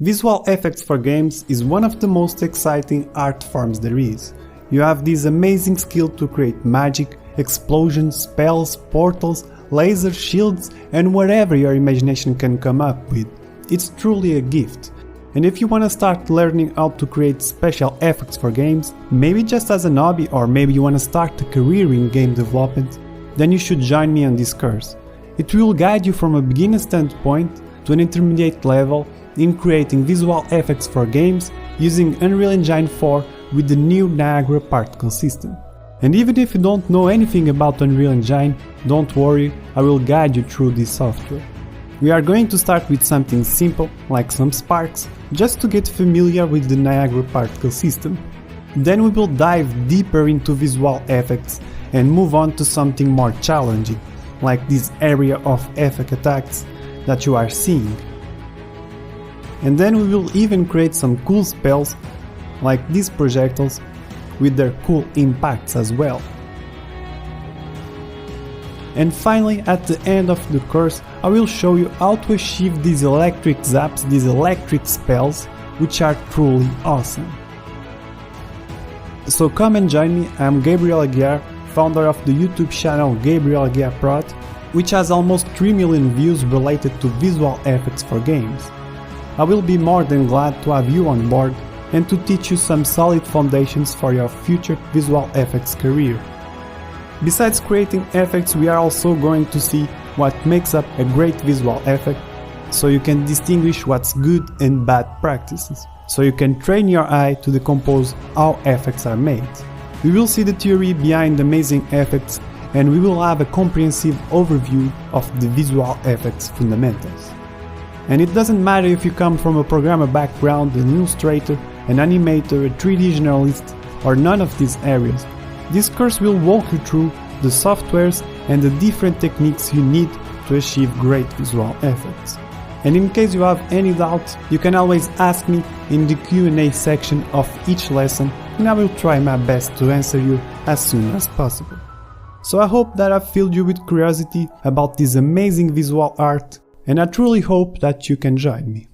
Visual effects for games is one of the most exciting art forms there is. You have this amazing skill to create magic, explosions, spells, portals, lasers, shields, and whatever your imagination can come up with. It's truly a gift. And if you want to start learning how to create special effects for games, maybe just as an hobby or maybe you want to start a career in game development, then you should join me on this course. It will guide you from a beginner standpoint to an intermediate level in creating visual effects for games using Unreal Engine 4 with the new Niagara particle system. And even if you don't know anything about Unreal Engine, don't worry, I will guide you through this software. We are going to start with something simple, like some sparks, just to get familiar with the Niagara particle system. Then we will dive deeper into visual effects and move on to something more challenging, like this area of effect attacks that you are seeing. And then we will even create some cool spells, like these projectiles, with their cool impacts as well. And finally, at the end of the course, I will show you how to achieve these electric zaps, these electric spells, which are truly awesome. So come and join me, I'm Gabriel Aguiar, founder of the YouTube channel Gabriel Aguiar Prod, which has almost 3 million views related to visual effects for games. I will be more than glad to have you on board and to teach you some solid foundations for your future visual effects career. Besides creating effects, we are also going to see what makes up a great visual effect, so you can distinguish what's good and bad practices, so you can train your eye to decompose how effects are made. We will see the theory behind amazing effects, and we will have a comprehensive overview of the visual effects fundamentals. And it doesn't matter if you come from a programmer background, an illustrator, an animator, a 3D journalist, or none of these areas. This course will walk you through the softwares and the different techniques you need to achieve great visual effects. And in case you have any doubts, you can always ask me in the Q&A section of each lesson, and I will try my best to answer you as soon as possible. So I hope that I've filled you with curiosity about this amazing visual art, and I truly hope that you can join me.